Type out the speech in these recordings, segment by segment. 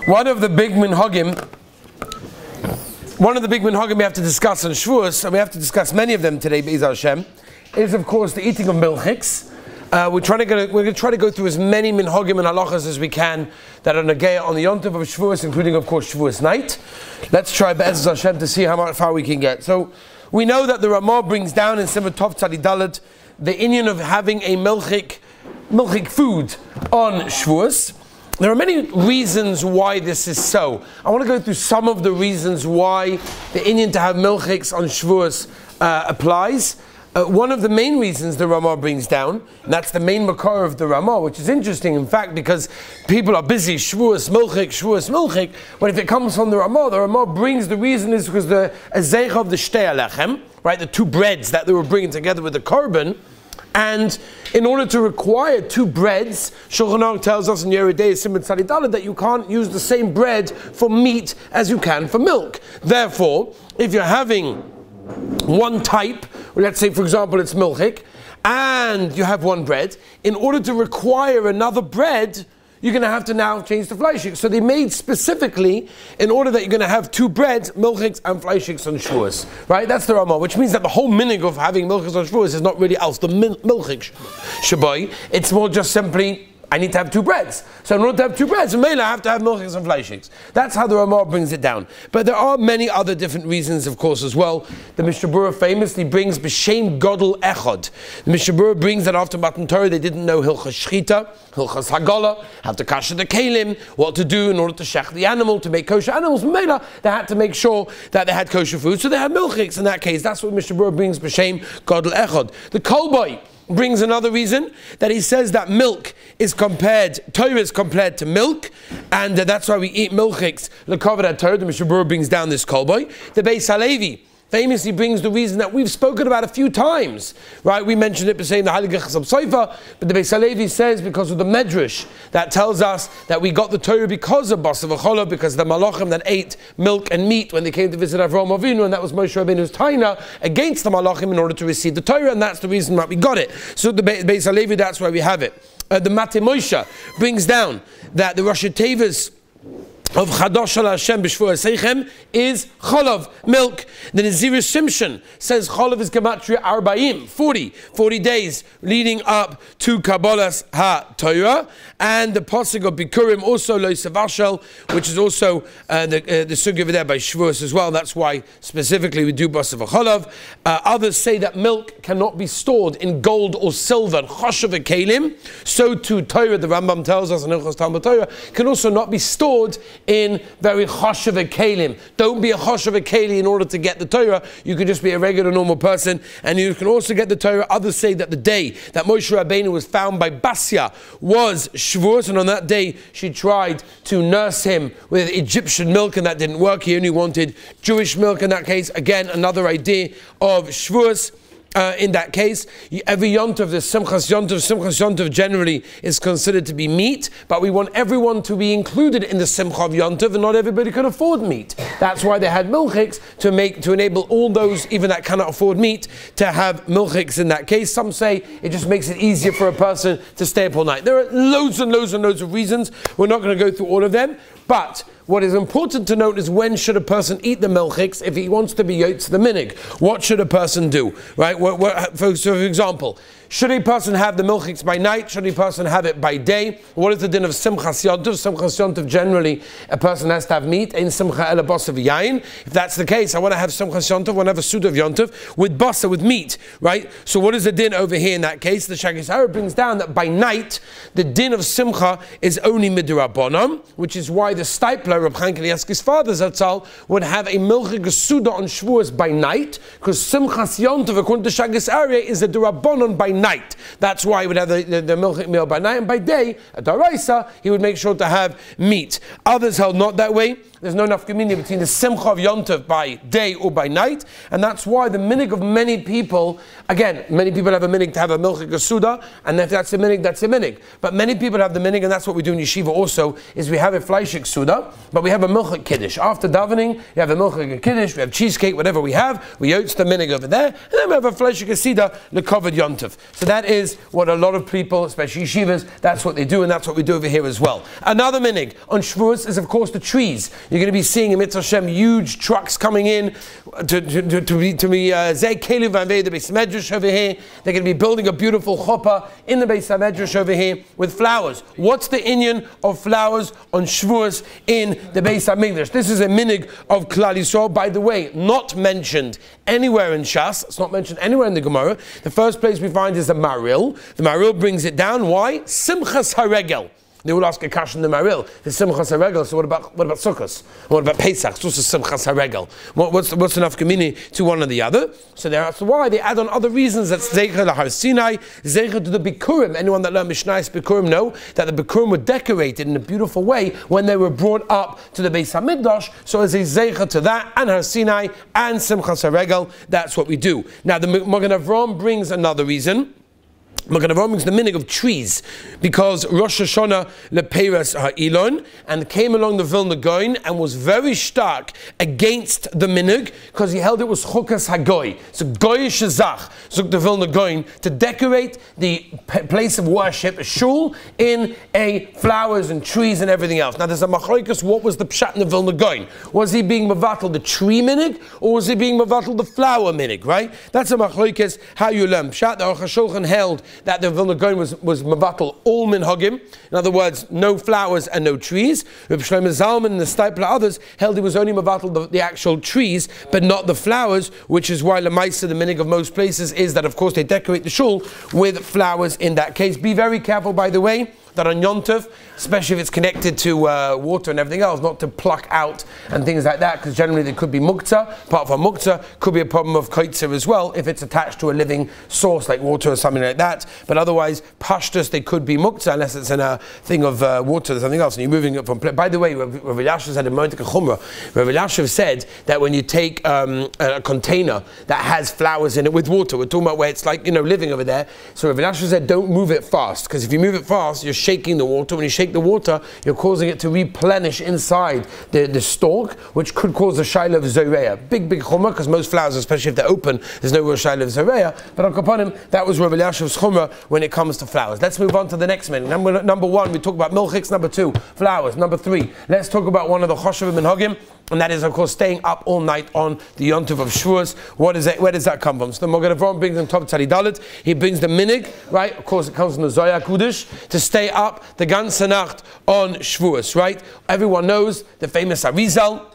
One of the big minhogim we have to discuss on Shevuos, and we have to discuss many of them today, Be'ez Hashem, is of course the eating of milchiks. We're going to try to go through as many minhogim and halachas as we can that are nageya on the yontiv of Shevuos, including of course Shevuos night. Let's try Be'ez Hashem to see how far we can get. So we know that the Ramah brings down in Simon Tov Tzadi Dalet the inyan of having a milchik food on Shevuos. There are many reasons why this is so. I want to go through some of the reasons why the inyan to have milchiks on Shevuos applies. One of the main reasons the Ramah brings down, and that's the main makor of the Ramah, which is interesting, in fact, because people are busy, Shevuos milchik, but if it comes from the Ramah brings the reason is because the azeich of the shtei alechem, right, the two breads that they were bringing together with the korban. And in order to require two breads, Shulchan Aruch tells us in Yoreh De'ah Simon Tzadi Dalet that you can't use the same bread for meat as you can for milk. Therefore, if you're having one type, let's say for example it's milchik, and you have one bread, in order to require another bread, you're going to have to now change to fleishiks. So they made specifically, in order that you're going to have two breads, milchiks and fleishiks on Shevuos. Right? That's the Ramah, which means that the whole minig of having milchiks on Shevuos is not really else the milchik shabai. It's more just simply, I need to have two breads. So in order to have two breads, I have to have milchiks and fleishiks. That's how the Ramah brings it down. But there are many other different reasons, of course, as well. The Mishnah Berurah famously brings b'shem gadol echad. The Mishnah Berurah brings that after Matan Torah they didn't know hilchas shchita, hilchas hagala, how to kasher the kelim, what to do in order to shech the animal, to make kosher animals. Mela, they had to make sure that they had kosher food, so they had milchiks in that case. That's what Mishnah Berurah brings b'shem gadol echad. The kolboy brings another reason, that he says that milk is compared, Torah is compared to milk, and that's why we eat milchiks, l'kavod Torah. The Mishnah Berurah brings down this kolboy. The Beis Halevi famously brings the reason that we've spoken about a few times, right? We mentioned it by saying the Heilige Chasam Sofer, but the Beis Halevi says because of the Medrash that tells us that we got the Torah because of Basar v'Cholov, because the Malachim that ate milk and meat when they came to visit Avraham Avinu, and that was Moshe Rabbeinu's taina against the Malachim in order to receive the Torah, and that's the reason that we got it. So the Beis Halevi, that's why we have it. The Matei Moshe brings down that the Rosh Tevas of Chadosh al Hashem b'Shvuos Seichem is Cholov, milk. The Nazir Shimshon says Cholov is Gematria Arbaim, 40 days leading up to Kabbalas HaTorah. And the Pasuk of Bikurim also Lo Savashel, which is also the sugya over there by Shevuos as well. That's why specifically we do Basar v'Cholov. Others say that milk cannot be stored in gold or silver, Choshev Kelim. So too Torah, the Rambam tells us in Hilchos Talmud Torah, can also not be stored in very choshev kelim. Don't be a choshev keli in order to get the Torah. You can just be a regular normal person, and you can also get the Torah. Others say that the day that Moshe Rabbeinu was found by Basya was Shevuos, and on that day she tried to nurse him with Egyptian milk, and that didn't work. He only wanted Jewish milk in that case. Again, another idea of Shevuos. In that case, every yontiv, the Simchas Yontiv generally is considered to be meat, but we want everyone to be included in the Simcha of Yontiv, and not everybody can afford meat. That's why they had milchiks, to enable all those, even that cannot afford meat, to have milchiks in that case. Some say it just makes it easier for a person to stay up all night. There are loads and loads and loads of reasons. We're not going to go through all of them, but what is important to note is when should a person eat the milchiks if he wants to be yotz the minig. What should a person do? Right? For example, should a person have the milchiks by night? Should a person have it by day? What is the din of Simchas Yontiv? Simchas Yontiv generally a person has to have meat. In Simcha ela basar v'yayin. If that's the case, I want to have Simchas Yontiv, I want to have a suit of Yontiv with basar, with meat. Right? So what is the din over here in that case? The Shaggos Harab brings down that by night the din of Simcha is only midrabanan, which is why the stipler Reb Chaim Kanievsky's father Zatzal would have a milchik suda on Shevuos by night, because Simchas Yontiv according to Shaggos Harab is a derabanan by night. That's why he would have the milchik meal by night, and by day, at Daraisa, he would make sure to have meat. Others held not that way. there's no nafkamini between the simcha of Yom Tov by day or by night, and that's why the minig of many people, again, many people have a minig to have a milchik suda, and if that's a minig, that's a minig. But many people have the minig, and that's what we do in yeshiva also, is we have a fleischik suda, but we have a milchik kiddush. After davening, you have a milchik kiddush, we have cheesecake, whatever we have, we yotz the minig over there, and then we have a fleischik suda, the covered Yom Tov. So that is what a lot of people, especially yeshivas, that's what they do, and that's what we do over here as well. Another minig on Shevuos is, of course, the trees. You're going to be seeing in Mitzvah Hashem huge trucks coming in to be Zay Kelev Vanvei, the Beis Medrash over here. They're going to be building a beautiful chuppah in the Beis Medrash over here with flowers. What's the inyan of flowers on Shevuos in the Beis Medrash? This is a minig of Klal Yisrael, by the way, not mentioned anywhere in Shas. It's not mentioned anywhere in the Gemara. The first place we find is the Maril. The Maril brings it down. Why? Simchas Haregel. They will ask a question in the Maril. The Simchas HaRegel. So what about Sukkos? What about Pesach? It's also Simchas HaRegel. What's enough community to one or the other? So that's why they add on other reasons. That's Zeicha Lahar Sinai, Zeicha to the Bikurim. Anyone that learned Mishnayos Bikurim know that the Bikurim were decorated in a beautiful way when they were brought up to the Beis HaMikdash. So as a Zeicha to that, and Har Sinai, and Simchas HaRegel, that's what we do. Now the Magen Avraham brings another reason. Magen Avraham is the minig of trees, because Rosh Hashanah lepeiras ha'ilon, and came along the Vilna Gaon and was very stark against the minig, because he held it was chukas hagoy. So goyish zach, zuk the Vilna Gaon, to decorate the place of worship, a shul, in a flowers and trees and everything else. Now there's a machlokas. What was the pshat in the Vilna Gaon? Was he being mevatel the tree minig, or was he being mevatel the flower minig? Right? That's a machlokas. How you learn pshat. The Aruch HaShulchan held that the Vilna Gaon was mevatel all minhogim. In other words, no flowers and no trees. Reb Shlomo Zalman and the Steipler others held he was only mevatel the actual trees, but not the flowers, which is why Lamaisa, the minig of most places, is that of course they decorate the shul with flowers in that case. Be very careful, by the way, that on Yom Tov, especially if it's connected to water and everything else, not to pluck out and things like that, because generally there could be muktzah. Apart from muktzah, could be a problem of koitzer as well, if it's attached to a living source like water or something like that. But otherwise, pashtus, they could be muktzah, unless it's in a thing of water or something else, and you're moving it from... By the way, Rav Elyashiv said in Moedik Chumrah, Rav Elyashiv said that when you take a container that has flowers in it with water, we're talking about where it's like, living over there, so Rav Elyashiv said don't move it fast, because if you move it fast, you're shaking the water. When you shake the water, you're causing it to replenish inside the stalk, which could cause a shaila of zoreya. Big chumrah, because most flowers, especially if they're open, there's no real shaila of zoreya. But on Kapanim, that was Rav Elyashiv's chumrah when it comes to flowers. Let's move on to the next minute. Number one, we talk about milchiks. Number two, flowers. Number three, let's talk about one of the choshev minhogim, and that is, of course, staying up all night on the Yom Tov of Shevuos. What is it? Where does that come from? So the Magen Avraham brings on top Tzadi Dalet. He brings the minig, right? Of course, it comes from the Zoya Kudish, to stay up the ganze Nacht on Shevuos, right? Everyone knows the famous Arizal.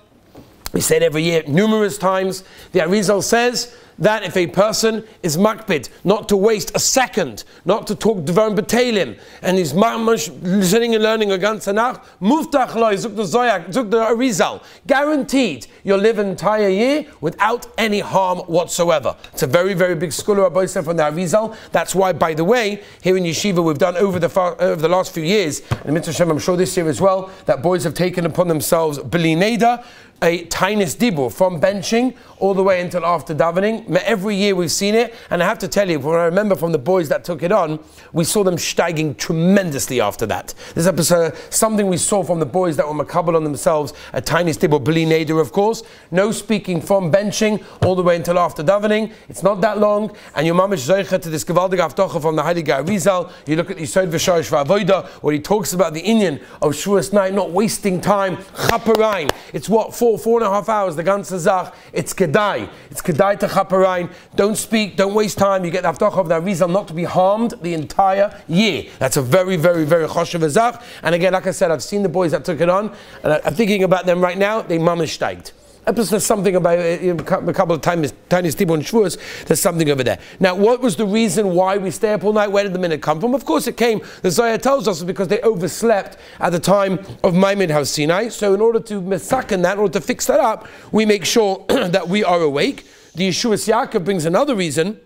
We say it every year, numerous times. The Arizal says that if a person is makpid, not to waste a second, not to talk dvarim b'teilim, and he's listening and learning a ganze Nacht, muftach loy, zuk the Zoyak, zuk the Arizal, guaranteed you'll live an entire year without any harm whatsoever. It's a very, very big scholar of Boysen from the Arizal. That's why, by the way, here in Yeshiva, we've done over the last few years, and Mitzvah Hashem, I'm sure this year as well, that boys have taken upon themselves B'li Neder, a tainis dibur, from benching all the way until after davening. Every year we've seen it, and I have to tell you, when I remember from the boys that took it on, we saw them steiging tremendously after that. This episode, something we saw from the boys that were makabel on themselves, a tainis dibur, b'li neder, of course. No speaking from benching all the way until after davening. It's not that long, and your mamish zeicha to this gewaldige aftocha from the Heilige Arizal. You look at the Yisod v'sharish v'avoida, where he talks about the inyan of Shevuos night, not wasting time, chaperein. It's what, 4.5 hours, the ganze Zach. It's kedai. It's kedai to chaperein. Don't speak, don't waste time. You get the aftocha of the Arizal not to be harmed the entire year. That's a very, very, very choshev Zach. And again, like I said, I've seen the boys that took it on, and I'm thinking about them right now. They mamish steigt. There's something about a couple of times, tiny Stibur and Shevuos, there's something over there. Now, what was the reason why we stay up all night? Where did the minute come from? Of course, it came, the Zohar tells us, because they overslept at the time of Maimon Har Sinai. So in order to mesaken that, in order to fix that up, we make sure that we are awake. The Yeshuas Yaakov brings another reason.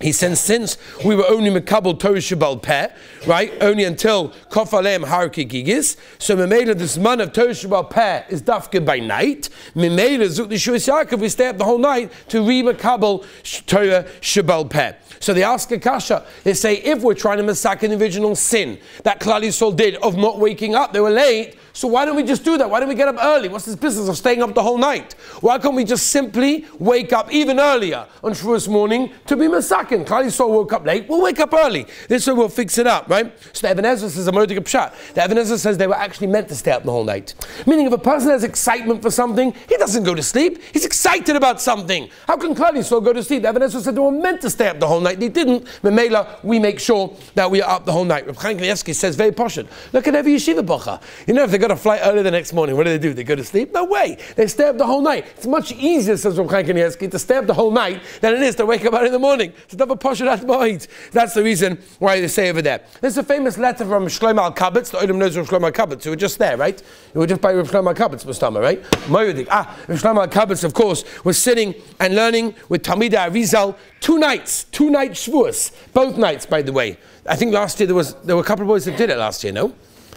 He says, since we were only mekabel Torah Shebal Peh, right, only until Kof Aleim Harki Gigis, so Memela, this man of Torah Shebal Peh is dafke by night. Memela Zuk Lishuas Yaakov, we stay up the whole night to read mekabel Torah Shebal Peh. So they ask a kasha. They say, if we're trying to massacre an original sin that Klal Yisrael did of not waking up, they were late. So why don't we just do that? Why don't we get up early? What's this business of staying up the whole night? Why can't we just simply wake up even earlier on Shavuos morning to be masakin? Klal Yisrael woke up late, we'll wake up early. This way we'll fix it up, right? So the Even Ezra says a modik pshat. The Even Ezra says they were actually meant to stay up the whole night. Meaning if a person has excitement for something, he doesn't go to sleep. He's excited about something. How can Klal Yisrael go to sleep? The Even Ezra said they were meant to stay up the whole night. They didn't. Memela, we make sure that we are up the whole night. Reb Chaim Kanievsky says very poshut. Look at every yeshiva bocha. You know, if they got a flight early the next morning, what do? They go to sleep? No way. They stay up the whole night. It's much easier, says Reb Chaim Kanievsky, to stay up the whole night than it is to wake up early in the morning. So have a poshut at night. That's the reason why they say over there. There's a famous letter from Shlomo Al-Kabetz. The Olam knows Reb Shlomo Al-Kabetz. You were just there, right? You were just by Reb Shlomo Al-Kabetz, Mustama, right? Reb Shlomo Al-Kabetz, of course, was sitting and learning with Talmidei Arizal 2 nights, 2 night Shevuos. Both nights, by the way. I think last year there were a couple of boys that did it last year, no?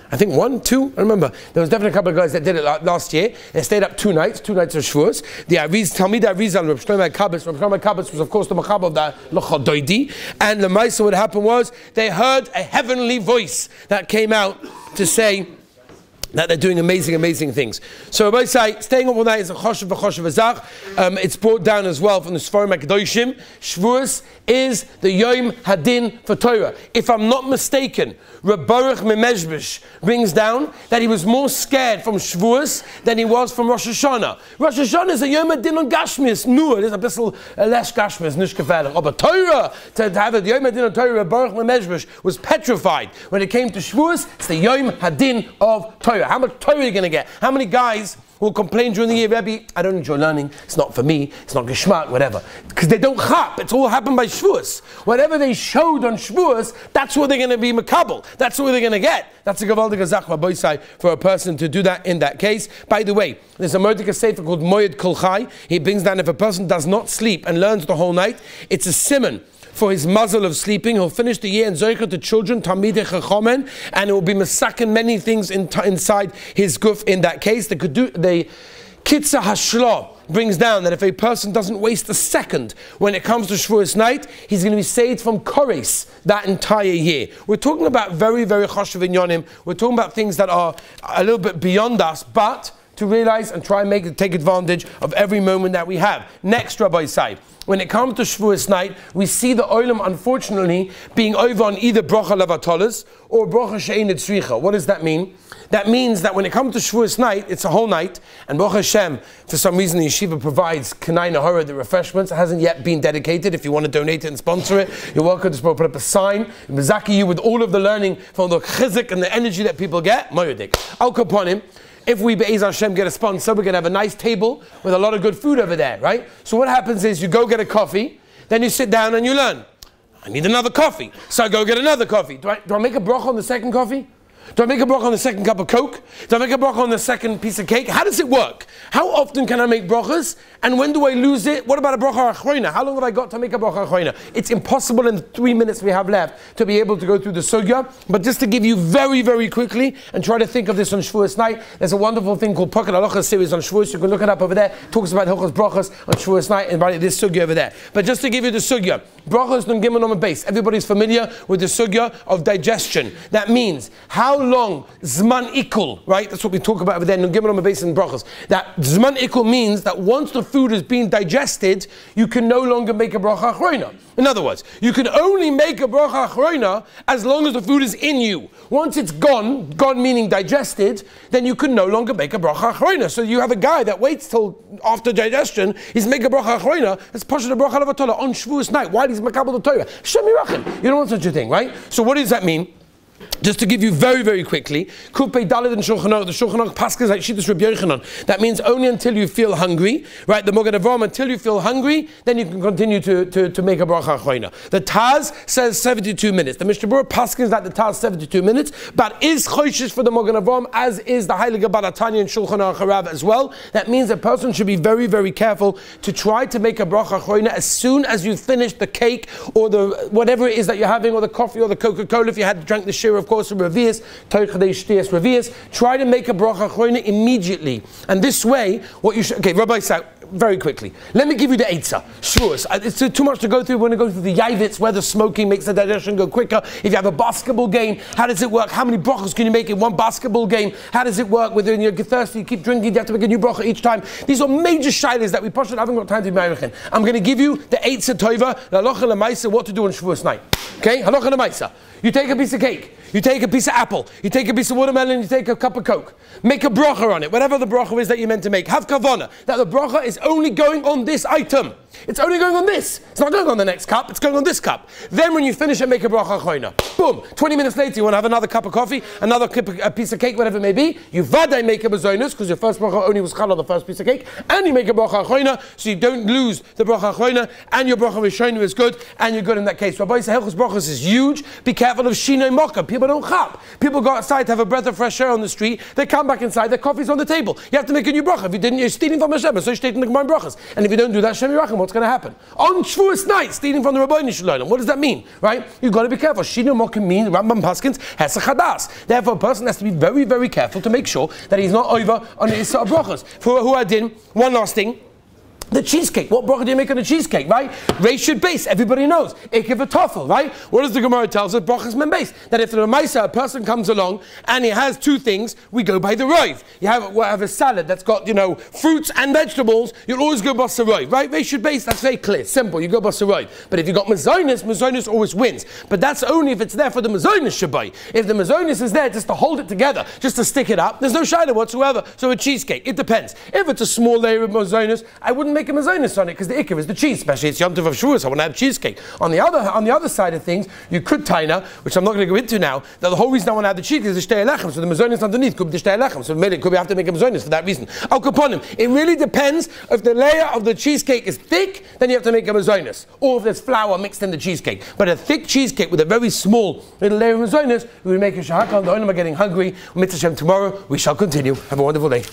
I think 1, 2, I remember. There was definitely a couple of guys that did it last year. They stayed up 2 nights of Shavuos. The Talmidei Arizal, Reb Shlomo Al-Kabetz. Reb Shlomo Al-Kabetz was, of course, the Machab of the L'Chodoidi. And the Maisa, what happened was, they heard a heavenly voice that came out to say that they're doing amazing, amazing things. So Rabbi say, staying up all night is a choshev v'choshev azach. It's brought down as well from the Sforim HaKadoshim. Shavuos is the Yom Hadin for Torah. If I'm not mistaken, Reb Baruch Memezhbish brings down that he was more scared from Shavuos than he was from Rosh Hashanah. Rosh Hashanah is a Yom Hadin on Gashmis. Nur, there's a bissel less Gashmis, nish gefährlich. But Torah, to have a Yom Hadin on Torah, Reb Baruch Memezhbish was petrified. When it came to Shavuos, it's the Yom Hadin of Torah. How much Torah are you going to get? How many guys will complain during the year, Rebbe, I don't enjoy learning, it's not for me, it's not geschmack, whatever. Because they don't chap, it's all happened by Shevuos. Whatever they showed on Shevuos, that's what they're going to be makabel. That's what they're going to get. That's a gavaldik azach v'boisai for a person to do that in that case. By the way, there's a mordika sefer called Moed Kol Chai. He brings down if a person does not sleep and learns the whole night, it's a simon for his muzzle of sleeping. He'll finish the year in Zoycha to children, Talmidei Chachomen, and it will be masakin many things inside his guf in that case. The Kitzah Hashlo brings down that if a person doesn't waste a second when it comes to Shavuos night, he's going to be saved from Kores that entire year. We're talking about very, very choshev inyonim. We're talking about things that are a little bit beyond us, but to realize and try and take advantage of every moment that we have. Next, Rabbi Say, when it comes to Shavuos night, we see the Olam, unfortunately, being over on either Bracha Levatolas or Bracha She'ein Tzricha. What does that mean? That means that when it comes to Shavuos night, it's a whole night, and Baruch Hashem, for some reason the yeshiva provides Kanai Nahora, the refreshments. It hasn't yet been dedicated. If you want to donate it and sponsor it, you're welcome to put up a sign. Mizaki you with all of the learning from the chizik and the energy that people get. Moyodik. Al Kaponim. If we, Be'ez Hashem, get a sponsor, we're going to have a nice table with a lot of good food over there, right? So what happens is you go get a coffee, then you sit down and you learn. I need another coffee, so I go get another coffee. Do I make a bracha on the second coffee? Do I make a bracha on the second cup of Coke? Do I make a bracha on the second piece of cake? How does it work? How often can I make brachas? And when do I lose it? What about a bracha achroina? How long have I got to make a bracha achroina? It's impossible in the 3 minutes we have left to be able to go through the sugya. But just to give you very, very quickly and try to think of this on Shavuos night, there's a wonderful thing called Pocket Halacha series on Shavuos. You can look it up over there. It talks about Hilchos brachas on Shavuos night and about this sugya over there. But just to give you the sugya, brachas nun gimel on the base. Everybody's familiar with the sugya of digestion. That means how long zman ikul, right? That's what we talk about over there. Nun gimel on the base in brachas. That zman ikul means that once the food is being digested, you can no longer make a bracha achroina. In other words, you can only make a bracha achroina as long as the food is in you. Once it's gone meaning digested, then you can no longer make a bracha achroina. So you have a guy that waits till after digestion, he's make a bracha achroina, it's pasha the bracha levatola on Shavuos night. Why does makabel the Torah? Shem Yirachim. You don't want such a thing, right? So what does that mean? Just to give you very, very quickly, Kupei Daled and Shulchan Aruch, the Shulchan Aruch Paskas like Shittas Rabbi Yochanan. That means only until you feel hungry, right? The Mogen Avraham, until you feel hungry, then you can continue to make a bracha achroina. The Taz says 72 minutes. The Mishnah Berurah Paskas that the Taz 72 minutes, but is choishes for the Mogen Avraham, as is the Heilige Balatanya and Shulchan Aruch Harav as well. That means a person should be very, very careful to try to make a bracha achroina as soon as you finish the cake or the whatever it is that you're having, or the coffee or the Coca-Cola if you had drank the shir, of course, of Revius, Revius. Try to make a bracha achroina immediately. And this way, what you should, okay, Rabbi Sa, very quickly, let me give you the Eitzah. Shevuos. It's too much to go through. We're going to go through the Yavitz, whether smoking makes the digestion go quicker. If you have a basketball game, how does it work? How many brachas can you make in one basketball game? How does it work? Whether you get thirsty, you keep drinking, you have to make a new bracha each time. These are major shaylas that we possibly haven't got time to be married. I'm going to give you the Eitzah Tova, the halacha l'maisa, what to do on Shevuos night. Okay, halacha l'maisa. You take a piece of cake, you take a piece of apple, you take a piece of watermelon, you take a cup of Coke. Make a bracha on it, whatever the bracha is that you're meant to make. Have kavanah, that the bracha is only going on this item. It's only going on this. It's not going on the next cup, it's going on this cup. Then when you finish it, make a bracha achroina. Boom. 20 minutes later, you want to have another cup of coffee, another a piece of cake, whatever it may be. You vaday make a bezonos, because your first bracha only was chal on the first piece of cake, and you make a bracha achroina, so you don't lose the bracha achroina, and your bracha rishonu is good, and you're good in that case. Rabbi Yisrael Hilchos brachos is huge. Be careful of shinoi mocha. People don't chap. People go outside to have a breath of fresh air on the street. They come back inside. Their coffee's on the table. You have to make a new bracha. If you didn't, you're stealing from Hashem. So you steal in the Gemara brachas. And if you don't do that, Shem Yirachim, what's going to happen? On Shevuos night, stealing from the Rabbeinu Shalom. What does that mean? Right? You've got to be careful. Shinoi mocha means Rambam Paskins hesach hadas. Therefore, a person has to be very, very careful to make sure that he's not over on the Issa of brachas. For who I did, one last thing. The cheesecake. What bracha do you make on a cheesecake, right? Reshut base. Everybody knows. Ikev a toffel, right? What does the Gemara tell us? Brachas men base. That if the Ramaisa, a person comes along and he has two things, we go by the roiv. You have a salad that's got, fruits and vegetables, you'll always go basa roiv, right? Reshut base, that's very clear, simple. You go basa roiv. But if you've got mazonis always wins. But that's only if it's there for the mazonis shabai. If the mazonis is there just to hold it together, just to stick it up, there's no shayla whatsoever. So a cheesecake, it depends. If it's a small layer of mazonis, I wouldn't make a mazonis on it, because the ikar is the cheese, especially it's Yom Tov of Shevuos. I want to have cheesecake. On the other side of things, you could taina, which I'm not going to go into now, that the whole reason I want to have the cheesecake is the shtei lechem, so the mazonis underneath could be the shtei lechem, so maybe could we have to make a mazonis for that reason. Al kaponim, it really depends. If the layer of the cheesecake is thick, then you have to make a mazonis, or if there's flour mixed in the cheesecake. But a thick cheesecake with a very small little layer of mazonis, we will make a shahakal. The olim are getting hungry. Mitzvah Shem tomorrow. We shall continue. Have a wonderful day.